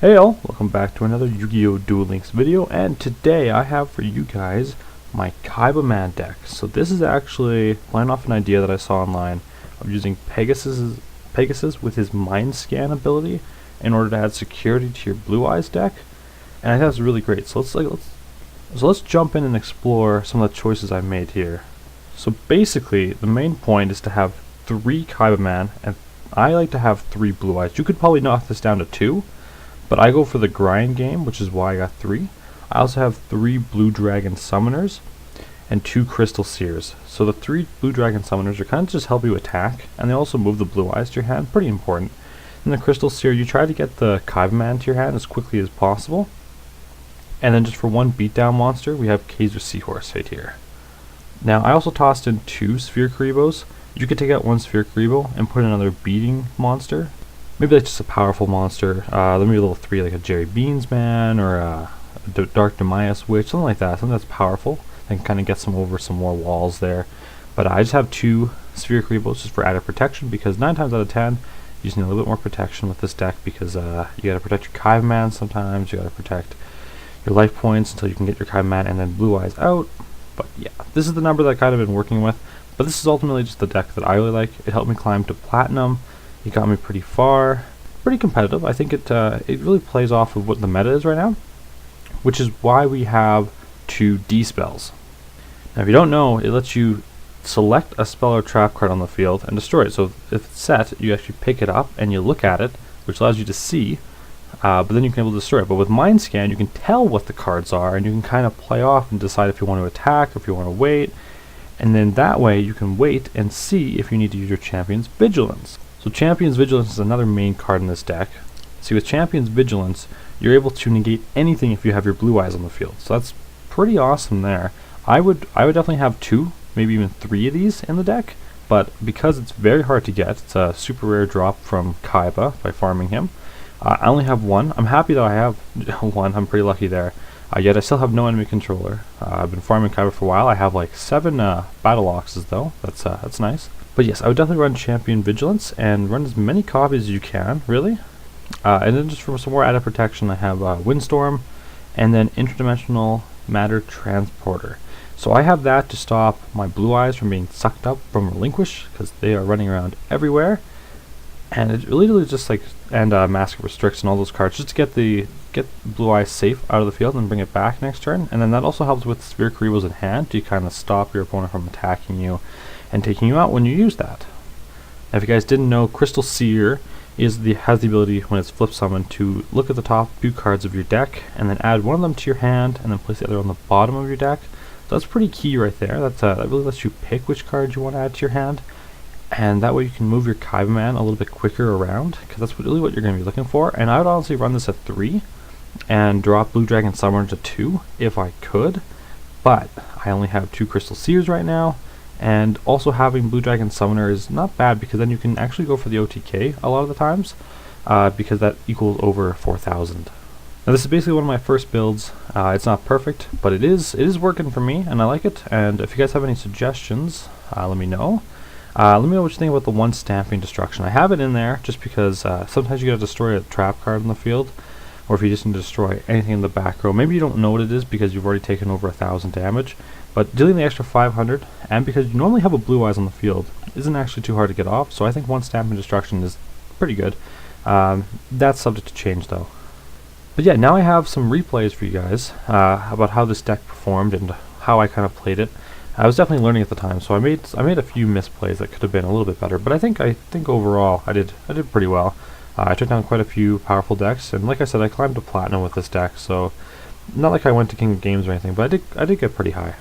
Hey all, welcome back to another Yu-Gi-Oh! Duel Links video, and today I have for you guys my Kaibaman deck. So this is actually playing off an idea that I saw online of using Pegasus with his Mind Scan ability in order to add security to your Blue Eyes deck, and I think that's really great. So let's jump in and explore some of the choices I made here. So basically, the main point is to have 3 Kaibaman, and I like to have 3 Blue Eyes. You could probably knock this down to 2. But I go for the grind game, which is why I got 3. I also have 3 Blue Dragon Summoners and 2 Crystal Seers. So the 3 Blue Dragon Summoners are kind of just help you attack, and they also move the Blue Eyes to your hand, pretty important. And the Crystal Seer, you try to get the Kaibaman to your hand as quickly as possible. And then just for 1 beatdown monster, we have Kaiser Seahorse right here. Now I also tossed in 2 Sphere Karibos. You could take out 1 Sphere Karibo and put in another beating monster. Maybe that's just a powerful monster. Maybe a little 3 like a Jerry Beans Man or a Dark Demias Witch, something like that. Something that's powerful and kind of gets them over some more walls there. But I just have 2 Sphere Karibos just for added protection, because 9 times out of 10 you just need a little bit more protection with this deck, because you gotta protect your Kaibaman sometimes, you gotta protect your life points until you can get your Kaibaman and then Blue Eyes out. But yeah, this is the number that I've kind of been working with. But this is ultimately just the deck that I really like. It helped me climb to Platinum. It got me pretty far, pretty competitive. I think it really plays off of what the meta is right now, which is why we have 2 D-spells. Now if you don't know, it lets you select a spell or trap card on the field and destroy it. So if it's set, you actually pick it up and you look at it, which allows you to see, but then you can be able to destroy it. But with Mind Scan, you can tell what the cards are, and you can kind of play off and decide if you want to attack or if you want to wait, and then that way you can wait and see if you need to use your Champion's Vigilance. So Champion's Vigilance is another main card in this deck. See, with Champion's Vigilance, you're able to negate anything if you have your Blue Eyes on the field. So that's pretty awesome there. I would definitely have 2, maybe even 3 of these in the deck, but because it's very hard to get, it's a super rare drop from Kaiba by farming him. I only have 1. I'm happy that I have 1. I'm pretty lucky there. Yet I still have no enemy controller. I've been farming Kaiba for a while. I have like 7 Battle Oxes though. That's nice. But yes, I would definitely run Champion Vigilance and run as many copies as you can, really. And then just for some more added protection, I have Windstorm and then Interdimensional Matter Transporter. So I have that to stop my Blue Eyes from being sucked up from Relinquish, because they are running around everywhere. And it really just like, and Mask of Restricts and all those cards, just to get Blue Eyes safe out of the field and bring it back next turn. And then that also helps with Sphere Karibos in hand to kind of stop your opponent from attacking you and taking you out when you use that. Now, if you guys didn't know, Crystal Seer has the ability, when it's flip summoned, to look at the top 2 cards of your deck and then add one of them to your hand and then place the other on the bottom of your deck. So that's pretty key right there. That really lets you pick which card you want to add to your hand, and that way you can move your Kaibaman a little bit quicker around, because that's really what you're going to be looking for. And I would honestly run this at 3 and drop Blue Dragon Summoner to 2 if I could, but I only have 2 Crystal Seers right now. And also having Blue Dragon Summoner is not bad, because then you can actually go for the OTK a lot of the times, because that equals over 4,000. Now this is basically one of my first builds. It's not perfect, but it is working for me, and I like it. And if you guys have any suggestions, let me know. Let me know what you think about the 1 Stamping Destruction. I have it in there just because sometimes you gotta destroy a trap card in the field, or if you just need to destroy anything in the back row. Maybe you don't know what it is because you've already taken over 1,000 damage, but dealing the extra 500, and because you normally have a Blue Eyes on the field, isn't actually too hard to get off. So I think 1 Stamping Destruction is pretty good. That's subject to change though. But yeah, now I have some replays for you guys about how this deck performed and how I kind of played it. I was definitely learning at the time, so I made a few misplays that could have been a little bit better. But I think overall I did pretty well. I took down quite a few powerful decks, and like I said, I climbed to Platinum with this deck. So not like I went to King of Games or anything, but I did get pretty high.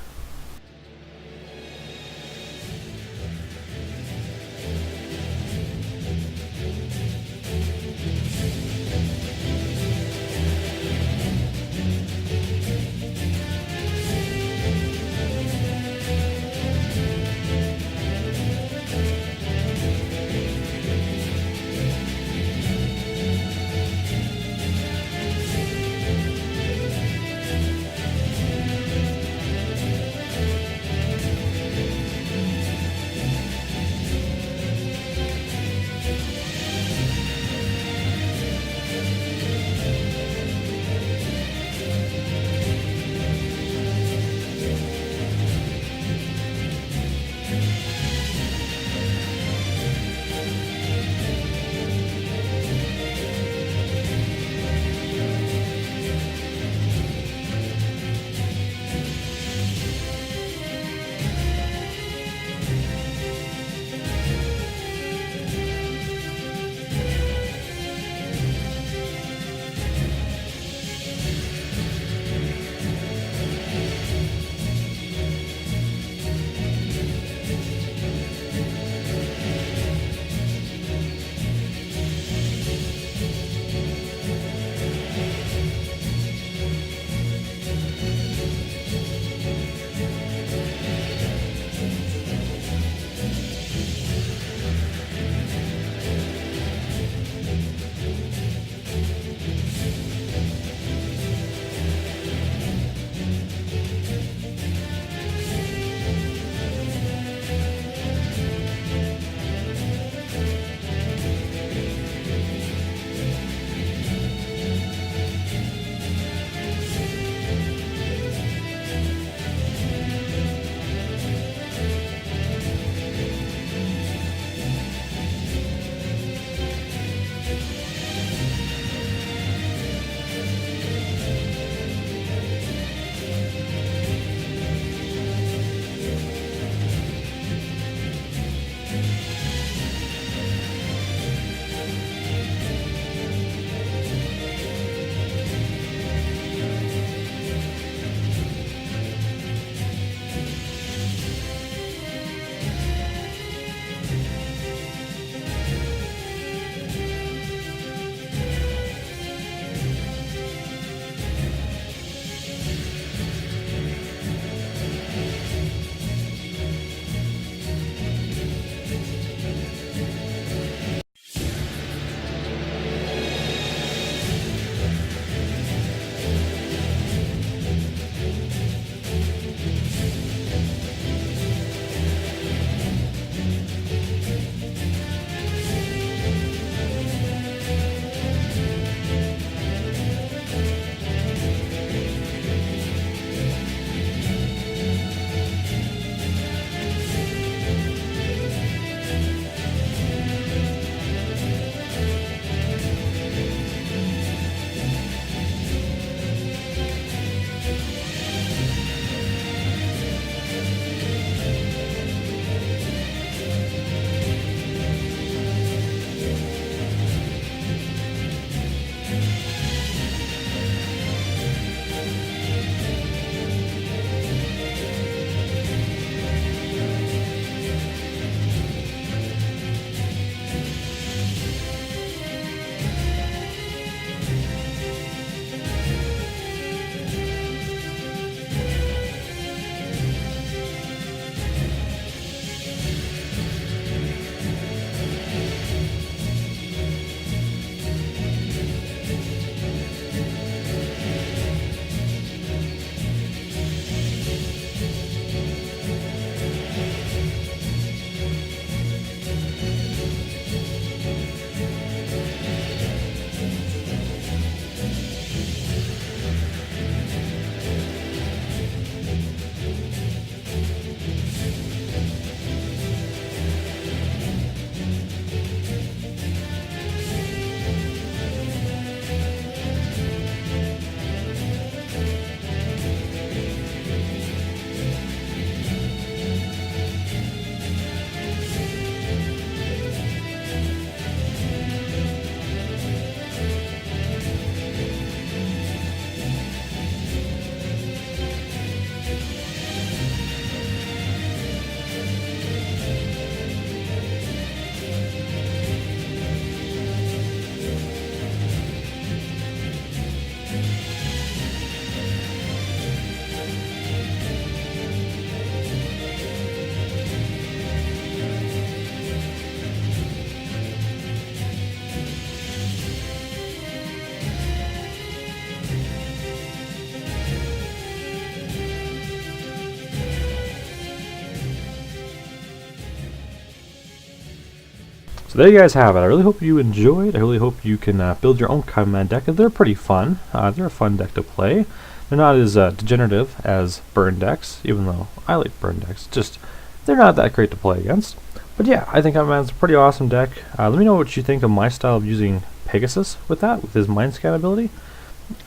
So there you guys have it. I really hope you enjoyed. I really hope you can build your own Kaibaman deck. They're pretty fun. They're a fun deck to play. They're not as degenerative as burn decks, even though I like burn decks. Just, they're not that great to play against. But yeah, I think Kaibaman's a pretty awesome deck. Let me know what you think of my style of using Pegasus with that, with his mind scan ability.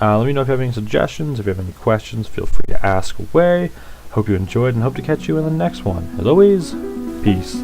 Let me know if you have any suggestions. If you have any questions, feel free to ask away. Hope you enjoyed and hope to catch you in the next one. As always, peace.